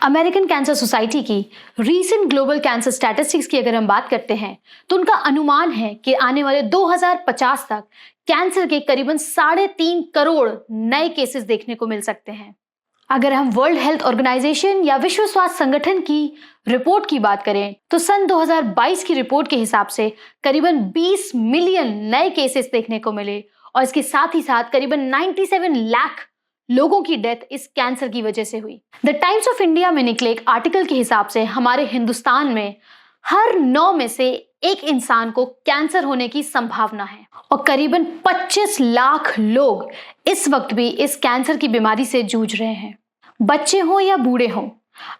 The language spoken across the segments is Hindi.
अमेरिकन कैंसर सोसाइटी की रीसेंट ग्लोबल कैंसर स्टैटिस्टिक्स की अगर हम बात करते हैं तो उनका अनुमान है कि आने वाले 2050 तक कैंसर के करीबन 3.5 करोड़ नए केसेस देखने को मिल सकते हैं। अगर हम वर्ल्ड हेल्थ ऑर्गेनाइजेशन या विश्व स्वास्थ्य संगठन की रिपोर्ट की बात करें तो सन 2022 की रिपोर्ट के हिसाब से करीबन 20 मिलियन नए केसेस देखने को मिले और इसके साथ ही साथ करीबन 97 लाख लोगों की डेथ इस कैंसर की वजह से हुई। द टाइम्स ऑफ इंडिया में निकले एक आर्टिकल के हिसाब से हमारे हिंदुस्तान में हर 9 में से एक इंसान को कैंसर होने की संभावना है और करीबन 25 लाख लोग इस वक्त भी इस कैंसर की बीमारी से जूझ रहे हैं। बच्चे हों या बूढ़े हों,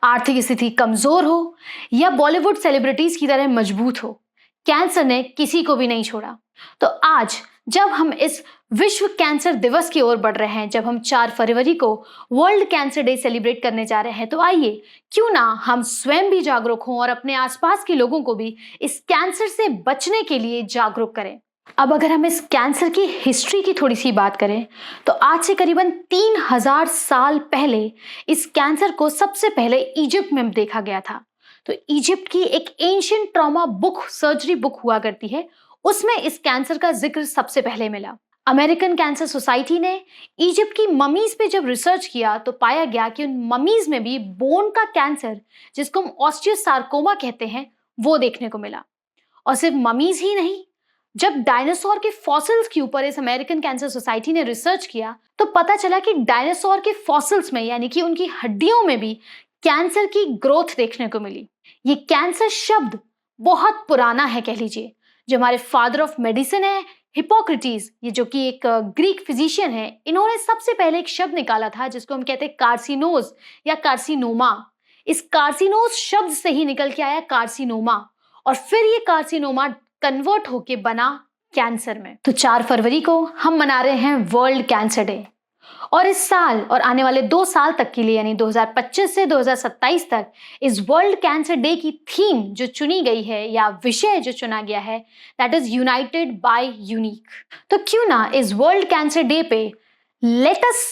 आर्थिक स्थिति कमजोर हो या बॉलीवुड सेलिब्रिटीज की तरह मजबूत हो, कैंसर ने किसी को भी नहीं छोड़ा। तो आज जब हम इस विश्व कैंसर दिवस की ओर बढ़ रहे हैं, जब हम 4 फरवरी को वर्ल्ड कैंसर डे सेलिब्रेट करने जा रहे हैं, तो आइए क्यों ना हम स्वयं भी जागरूक हों और अपने आसपास के लोगों को भी इस कैंसर से बचने के लिए जागरूक करें। अब अगर हम इस कैंसर की हिस्ट्री की थोड़ी सी बात करें तो आज से करीबन 3000 साल पहले इस कैंसर को सबसे पहले इजिप्ट में देखा गया था। तो इजिप्ट की एक ancient trauma book, surgery book हुआ करती है, उसमें इस कैंसर का जिक्र सबसे पहले मिला। अमेरिकन कैंसर सोसाइटी ने इजिप्ट की ममीज पे जब रिसर्च किया तो पाया गया कि उन ममीज में भी बोन का कैंसर, जिसको हम ऑस्टियोसार्कोमा कहते हैं, वो देखने को मिला। और सिर्फ ममीज ही नहीं, जब डायनासोर के फॉसिल्स के ऊपर इस अमेरिकन कैंसर सोसाइटी ने रिसर्च किया तो पता चला कि डायनासोर के फॉसिल्स में, यानी कि उनकी हड्डियों में भी कैंसर की ग्रोथ देखने को मिली। ये कैंसर शब्द बहुत पुराना है, कह लीजिए। जो हमारे फादर ऑफ मेडिसिन है हिपोक्रेटिस, ये जो कि एक ग्रीक फिजिशियन है, इन्होंने सबसे पहले एक शब्द निकाला था जिसको हम कहते हैं कार्सिनोज या कार्सिनोमा। इस कार्सिनोज शब्द से ही निकल के आया कार्सिनोमा और फिर ये कार्सिनोमा कन्वर्ट होके बना कैंसर में। तो 4 फरवरी को हम मना रहे हैं वर्ल्ड कैंसर डे और इस साल और आने वाले 2 साल तक के लिए, यानी 2025 से 2027 तक, इस वर्ल्ड कैंसर डे की थीम जो चुनी गई है या विषय जो चुना गया है, that is united by unique. तो क्यों ना इस वर्ल्ड कैंसर डे पे let us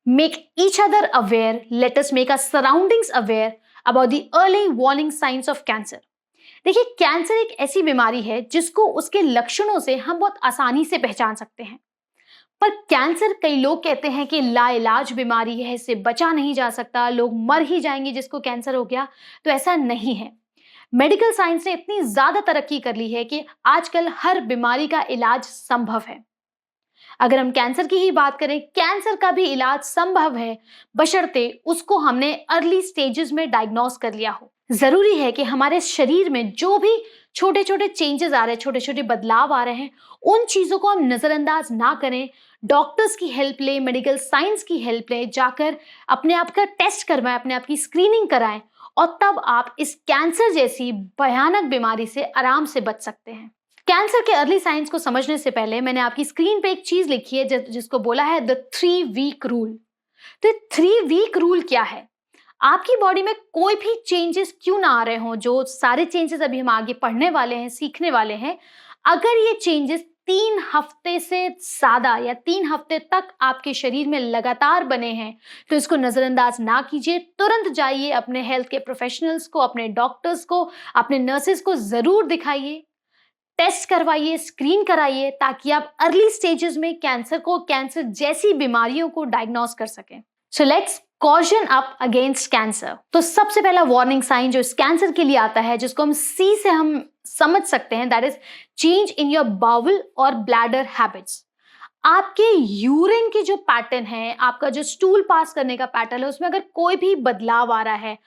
make each other aware, let us make our surroundings aware about the early warning science of cancer. देखिए, कैंसर एक ऐसी बीमारी है जिसको उसके लक्षणों से हम बहुत आसानी से पहचान सकते हैं, पर कैंसर कई लोग कहते हैं कि लाइलाज बीमारी है, इससे बचा नहीं जा सकता, लोग मर ही जाएंगे जिसको कैंसर हो गया। तो ऐसा नहीं है। मेडिकल साइंस ने इतनी ज्यादा तरक्की कर ली है कि आजकल हर बीमारी का इलाज संभव है। अगर हम कैंसर की ही बात करें, कैंसर का भी इलाज संभव है, बशर्ते उसको हमने अर्ली स्टेजेस में डायग्नोस कर लिया हो। जरूरी है कि हमारे शरीर में जो भी छोटे छोटे चेंजेस आ रहे हैं, छोटे छोटे बदलाव आ रहे हैं, उन चीजों को हम नजरअंदाज ना करें। डॉक्टर्स की हेल्प लें, मेडिकल साइंस की हेल्प लें, जाकर अपने आप का टेस्ट करवाएं, अपने आप की स्क्रीनिंग कराएं और तब आप इस कैंसर जैसी भयानक बीमारी से आराम से बच सकते हैं। कैंसर के अर्ली साइंस को समझने से पहले मैंने आपकी स्क्रीन पे एक चीज लिखी है जिसको बोला है द 3 वीक रूल। तो 3 वीक रूल क्या है? आपकी बॉडी में कोई भी चेंजेस क्यों ना आ रहे हों, जो सारे चेंजेस अभी हम आगे पढ़ने वाले हैं, सीखने वाले हैं, अगर ये चेंजेस 3 हफ्ते से ज्यादा या 3 हफ्ते तक आपके शरीर में लगातार बने हैं तो इसको नजरअंदाज ना कीजिए। तुरंत जाइए अपने हेल्थ के प्रोफेशनल्स को, अपने डॉक्टर्स को, अपने नर्सेस को जरूर दिखाइए, टेस्ट करवाइए, स्क्रीन कराइए, ताकि आप अर्ली स्टेजेस में कैंसर को, कैंसर जैसी बीमारियों को डायग्नोस कर सकें। So let's caution up against cancer. तो सबसे पहला वार्निंग साइन जो इस कैंसर के लिए आता है, जिसको हम सी से हम समझ सकते हैं, that is change in your bowel और ब्लैडर हैबिट्स। आपके यूरिन की जो पैटर्न है, आपका जो स्टूल पास करने का पैटर्न है, उसमें अगर कोई भी बदलाव आ रहा है,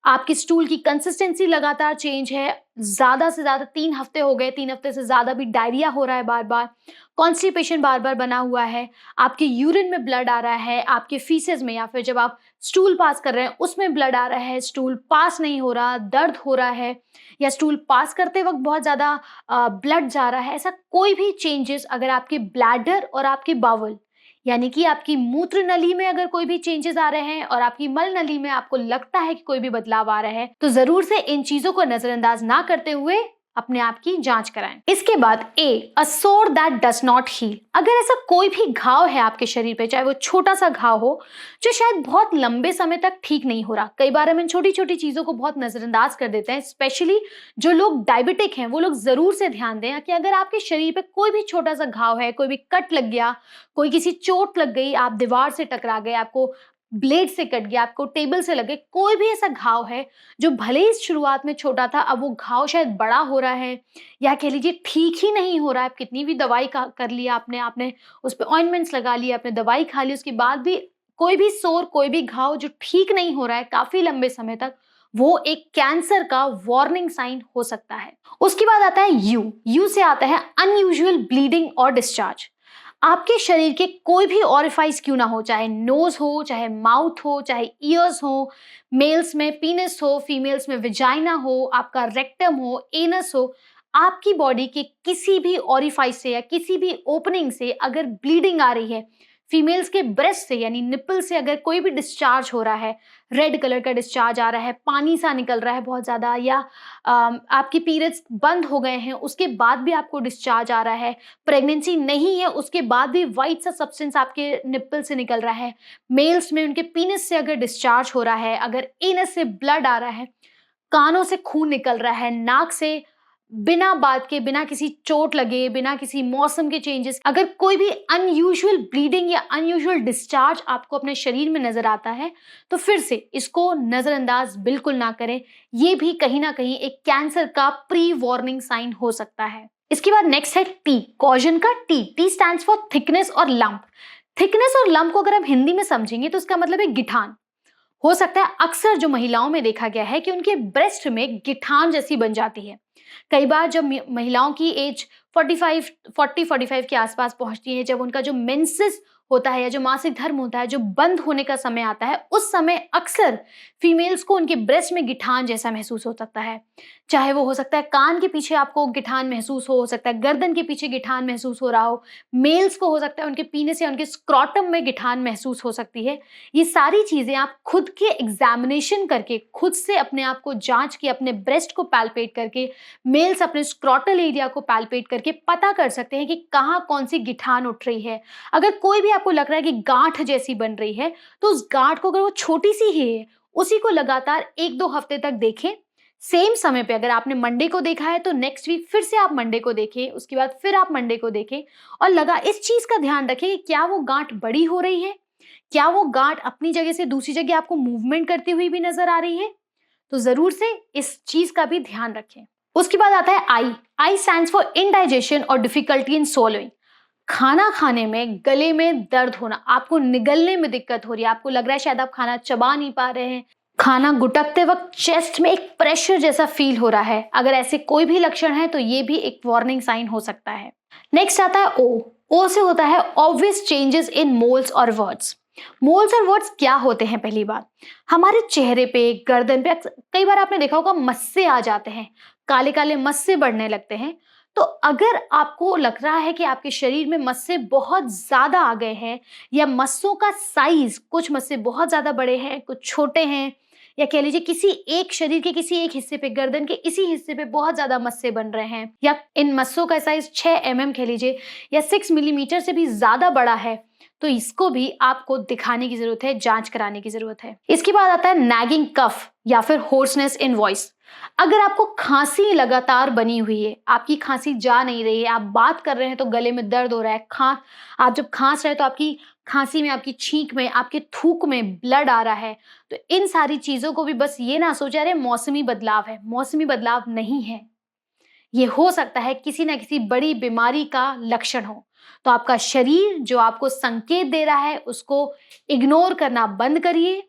आपकी स्टूल की कंसिस्टेंसी लगातार चेंज है, ज्यादा से ज्यादा 3 हफ्ते हो गए, 3 हफ्ते से ज्यादा भी डायरिया हो रहा है बार बार, कॉन्स्टिपेशन बार बार बना हुआ है, आपके यूरिन में ब्लड आ रहा है, आपके फीसेस में या फिर जब आप स्टूल पास कर रहे हैं उसमें ब्लड आ रहा है, स्टूल पास नहीं हो रहा, दर्द हो रहा है, या स्टूल पास करते वक्त बहुत ज्यादा ब्लड जा रहा है, ऐसा कोई भी चेंजेस अगर आपके ब्लैडर और आपके बावल, यानी कि आपकी मूत्र नली में अगर कोई भी चेंजेस आ रहे हैं और आपकी मल नली में आपको लगता है कि कोई भी बदलाव आ रहा है, तो जरूर से इन चीजों को नजरअंदाज ना करते हुए अपने आप की जांच कराएं। इसके बाद अ सोर दैट डज नॉट हील। अगर ऐसा कोई भी घाव है आपके शरीर पे, चाहे वो छोटा सा घाव हो जो शायद बहुत लंबे समय तक ठीक नहीं हो रहा, कई बार हम इन छोटी छोटी चीजों को बहुत नजरअंदाज कर देते हैं। स्पेशली जो लोग डायबिटिक हैं वो लोग जरूर से ध्यान दें कि अगर आपके शरीर पे कोई भी छोटा सा घाव है, कोई भी कट लग गया, कोई किसी चोट लग गई, आप दीवार से टकरा गए, आपको ब्लेड से कट गया, आपको टेबल से लगे, कोई भी ऐसा घाव है जो भले ही शुरुआत में छोटा था, अब वो घाव शायद बड़ा हो रहा है या कह लीजिए ठीक ही नहीं हो रहा है, आप कितनी भी दवाई कर लिया आपने आपने उस पर ऑइंटमेंट्स लगा लिया, आपने दवाई खा ली, उसके बाद भी कोई भी सोर, कोई भी घाव जो ठीक नहीं हो रहा है काफी लंबे समय तक, वो एक कैंसर का वार्निंग साइन हो सकता है। उसके बाद आता है यू से आता है अनयूजुअल ब्लीडिंग और डिस्चार्ज। आपके शरीर के कोई भी ऑरिफाइस क्यों ना हो, चाहे नोज हो, चाहे माउथ हो, चाहे ईयर्स हो, मेल्स में पीनस हो, फीमेल्स में विजाइना हो, आपका रेक्टम हो, एनस हो, आपकी बॉडी के किसी भी ऑरिफाइस से या किसी भी ओपनिंग से अगर ब्लीडिंग आ रही है, फीमेल्स के ब्रेस्ट से यानी निप्पल से अगर कोई भी डिस्चार्ज हो रहा है, रेड कलर का डिस्चार्ज आ रहा है, पानी सा निकल रहा है बहुत ज़्यादा, या आपकी पीरियड्स बंद हो गए हैं उसके बाद भी आपको डिस्चार्ज आ रहा है, प्रेगनेंसी नहीं है उसके बाद भी वाइट सा सब्सटेंस आपके निप्पल से निकल रहा है, मेल्स में उनके पीनस से अगर डिस्चार्ज हो रहा है, अगर एनस से ब्लड आ रहा है, कानों से खून निकल रहा है, नाक से बिना बात के, बिना किसी चोट लगे, बिना किसी मौसम के चेंजेस, अगर कोई भी अनयूजुअल ब्लीडिंग या अनयूजुअल डिस्चार्ज आपको अपने शरीर में नजर आता है तो फिर से इसको नजरअंदाज बिल्कुल ना करें। ये भी कहीं ना कहीं एक कैंसर का प्री वार्निंग साइन हो सकता है। इसके बाद नेक्स्ट है टी, कॉजन का टी स्टैंड्स फॉर थिकनेस और लंप। थिकनेस और लंप को अगर हम हिंदी में समझेंगे तो उसका मतलब है गिठान। हो सकता है अक्सर जो महिलाओं में देखा गया है कि उनके ब्रेस्ट में गिठान जैसी बन जाती है। कई बार जब महिलाओं की एज 45 के आसपास पहुंचती है, जब उनका जो मेंसेस होता है या जो मासिक धर्म होता है, जो बंद होने का समय आता है, उस समय अक्सर फीमेल्स को उनके ब्रेस्ट में गिठान जैसा महसूस हो सकता है। चाहे वो हो सकता है कान के पीछे आपको गिठान महसूस हो सकता है गर्दन के पीछे गिठान महसूस हो रहा हो, मेल्स को हो सकता है उनके पीनस या उनके स्क्रॉटम में गिठान महसूस हो सकती है। ये सारी चीजें आप खुद के एग्जामिनेशन करके, खुद से अपने आप को जांच के, अपने ब्रेस्ट को पैल्पेट करके, मेल्स अपने स्क्रॉटल एरिया को पैल्पेट करके पता कर सकते हैं कि कहाँ कौन सी गिठान उठ रही है। अगर कोई भी आपको लग रहा है कि गांठ जैसी बन रही है तो उस गांठ को, अगर वो छोटी सी ही है, उसी को लगातार 1-2 हफ्ते तक देखें। सेम समय पे अगर आपने मंडे को देखा है तो नेक्स्ट वीक फिर से आप मंडे को देखें, उसके बाद फिर आप मंडे को देखें और इस चीज का ध्यान रखें कि क्या वो गांठ बड़ी हो रही है, क्या वो गांठ अपनी जगह से दूसरी जगह आपको मूवमेंट करती हुई भी नजर आ रही है। तो जरूर से इस चीज का भी ध्यान रखें। उसके बाद आता है आई स्टैंड्स फॉर इनडाइजेशन और डिफिकल्टी इन सोलोइंग। खाना खाने में गले में दर्द होना, आपको निगलने में दिक्कत हो रही है, आपको लग रहा है शायद आप खाना चबा नहीं पा रहे हैं, खाना गुटकते वक्त चेस्ट में एक प्रेशर जैसा फील हो रहा है, अगर ऐसे कोई भी लक्षण है तो ये भी एक वार्निंग साइन हो सकता है। नेक्स्ट आता है ओ से होता है ऑब्वियस चेंजेस इन मोल्स और वर्ड्स। मोल्स और वर्ड्स क्या होते हैं? पहली बात, हमारे चेहरे पे, गर्दन पे कई बार आपने देखा होगा मस्से आ जाते हैं, काले काले मस्से बढ़ने लगते हैं। तो अगर आपको लग रहा है कि आपके शरीर में मस्से बहुत ज्यादा आ गए हैं या मस्सों का साइज, कुछ मस्से बहुत ज्यादा बड़े हैं, कुछ छोटे हैं, या कह लीजिए किसी एक शरीर के किसी एक हिस्से पे, गर्दन के इसी हिस्से पे बहुत ज्यादा मस्से बन रहे हैं, या इन मस्सों का साइज 6 mm कह लीजिए या 6 मिलीमीटर से भी ज्यादा बड़ा है, तो इसको भी आपको दिखाने की जरूरत है, जांच कराने की जरूरत है। इसके बाद आता है नैगिंग कफ या फिर होर्सनेस इन वॉइस। अगर आपको खांसी लगातार बनी हुई है, आपकी खांसी जा नहीं रही है, आप बात कर रहे हैं तो गले में दर्द हो रहा है, आप जब खांस रहे हैं तो आपकी खांसी में, आपकी छींक में, आपके थूक में ब्लड आ रहा है, तो इन सारी चीजों को भी बस ये ना सोचा अरे मौसमी बदलाव है, मौसमी बदलाव नहीं है, ये हो सकता है किसी ना किसी बड़ी बीमारी का लक्षण हो। तो आपका शरीर जो आपको संकेत दे रहा है उसको इग्नोर करना बंद करिए,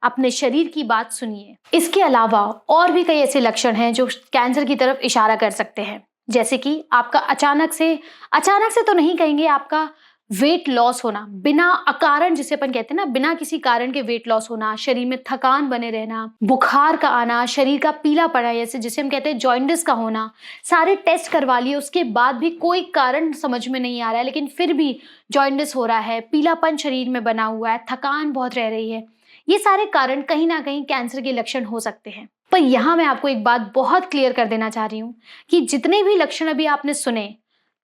अपने शरीर की बात सुनिए। इसके अलावा और भी कई ऐसे लक्षण हैं जो कैंसर की तरफ इशारा कर सकते हैं, जैसे कि आपका अचानक से तो नहीं कहेंगे, आपका वेट लॉस होना, बिना अकारण, जिसे अपन कहते हैं ना, बिना किसी कारण के वेट लॉस होना, शरीर में थकान बने रहना, बुखार का आना, शरीर का पीला पड़ा, जिसे हम कहते हैं जॉइंडिस का होना। सारे टेस्ट करवा लिए उसके बाद भी कोई कारण समझ में नहीं आ रहा है, लेकिन फिर भी जॉइंडिस हो रहा है, पीलापन शरीर में बना हुआ है, थकान बहुत रह रही है, ये सारे कारण कहीं ना कहीं कैंसर के लक्षण हो सकते हैं। पर यहाँ मैं आपको एक बात बहुत क्लियर कर देना चाह रही हूँ कि जितने भी लक्षण अभी आपने सुने,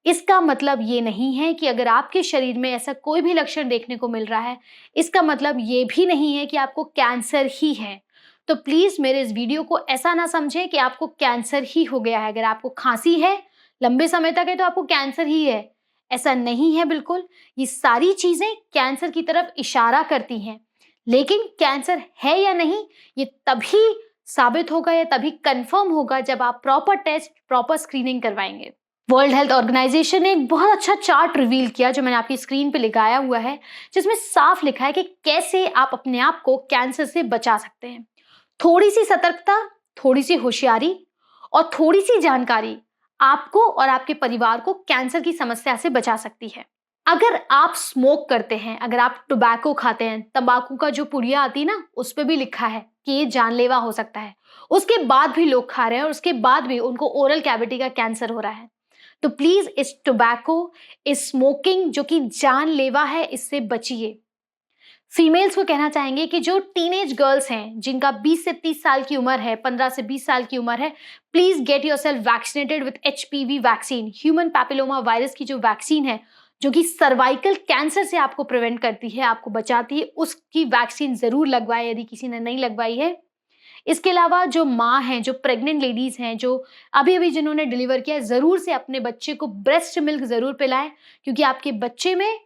इसका मतलब ये नहीं है कि अगर आपके शरीर में ऐसा कोई भी लक्षण देखने को मिल रहा है, इसका मतलब ये भी नहीं है कि आपको कैंसर ही है। तो प्लीज मेरे इस वीडियो को ऐसा ना समझें कि आपको कैंसर ही हो गया है। अगर आपको खांसी है लंबे समय तक है तो आपको कैंसर ही है, ऐसा नहीं है बिल्कुल। ये सारी चीजें कैंसर की तरफ इशारा करती हैं, लेकिन कैंसर है या नहीं ये तभी साबित होगा या तभी कंफर्म होगा जब आप प्रॉपर टेस्ट, प्रॉपर स्क्रीनिंग करवाएंगे। वर्ल्ड हेल्थ ऑर्गेनाइजेशन ने एक बहुत अच्छा चार्ट रिवील किया जो मैंने आपकी स्क्रीन पे लगाया हुआ है, जिसमें साफ लिखा है कि कैसे आप अपने आप को कैंसर से बचा सकते हैं। थोड़ी सी सतर्कता, थोड़ी सी होशियारी और थोड़ी सी जानकारी आपको और आपके परिवार को कैंसर की समस्या से बचा सकती है। अगर आप स्मोक करते हैं, अगर आप टोबैको खाते हैं, तंबाकू का जो पुड़िया आती है ना, उस पे भी लिखा है कि ये जानलेवा हो सकता है, उसके बाद भी लोग खा रहे हैं और उसके बाद भी उनको ओरल कैविटी का कैंसर हो रहा है। तो प्लीज इस टोबैको, इस स्मोकिंग जो कि जानलेवा है, इससे बचिए। फीमेल्स को कहना चाहेंगे कि जो टीनेज गर्ल्स हैं जिनका 20 से 30 साल की उम्र है, 15 से 20 साल की उम्र है, please get yourself vaccinated with HPV vaccine. Human papilloma virus की जो वैक्सीन है जो कि सर्वाइकल कैंसर से आपको प्रिवेंट करती है, आपको बचाती है, उसकी वैक्सीन जरूर लगवाए यदि किसी ने नहीं लगवाई है। इसके अलावा जो माँ हैं, जो प्रेग्नेंट लेडीज हैं, जो अभी अभी जिन्होंने डिलीवर किया है, जरूर से अपने बच्चे को ब्रेस्ट मिल्क जरूर पिलाएं, क्योंकि आपके बच्चे में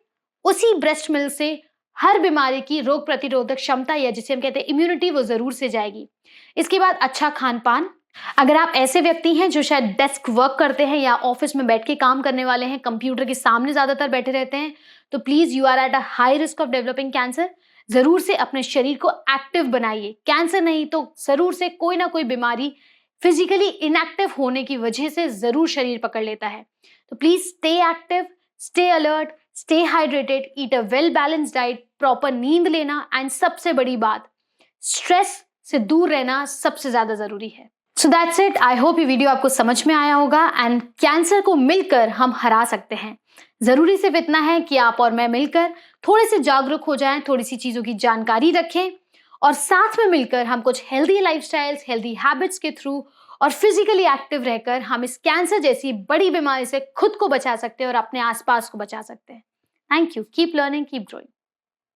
उसी ब्रेस्ट मिल्क से हर बीमारी की रोग प्रतिरोधक क्षमता या जिसे हम कहते हैं इम्यूनिटी, वो जरूर से जाएगी। इसके बाद अच्छा खान पान। अगर आप ऐसे व्यक्ति हैं जो शायद डेस्क वर्क करते हैं या ऑफिस में बैठ के काम करने वाले हैं, कंप्यूटर के सामने ज्यादातर बैठे रहते हैं, तो please you are at a high risk of developing cancer. जरूर से अपने शरीर को एक्टिव बनाइए। कैंसर नहीं तो जरूर से कोई ना कोई बीमारी फिजिकली इनएक्टिव होने की वजह से जरूर शरीर पकड़ लेता है। तो please stay active, stay alert, stay hydrated, eat a well balanced diet, proper नींद लेना, एंड सबसे बड़ी बात, स्ट्रेस से दूर रहना सबसे ज्यादा जरूरी है। So that's it. I hope ये वीडियो आपको समझ में आया होगा एंड कैंसर को मिलकर हम हरा सकते हैं। जरूरी सिर्फ इतना है कि आप और मैं मिलकर थोड़े से जागरूक हो जाएं, थोड़ी सी चीजों की जानकारी रखें और साथ में मिलकर हम कुछ हेल्दी लाइफस्टाइल्स, हेल्दी हैबिट्स के थ्रू और फिजिकली एक्टिव रहकर हम इस कैंसर जैसी बड़ी बीमारी से खुद को बचा सकते हैं और अपने आसपास को बचा सकते हैं। Thank you. Keep learning, keep growing.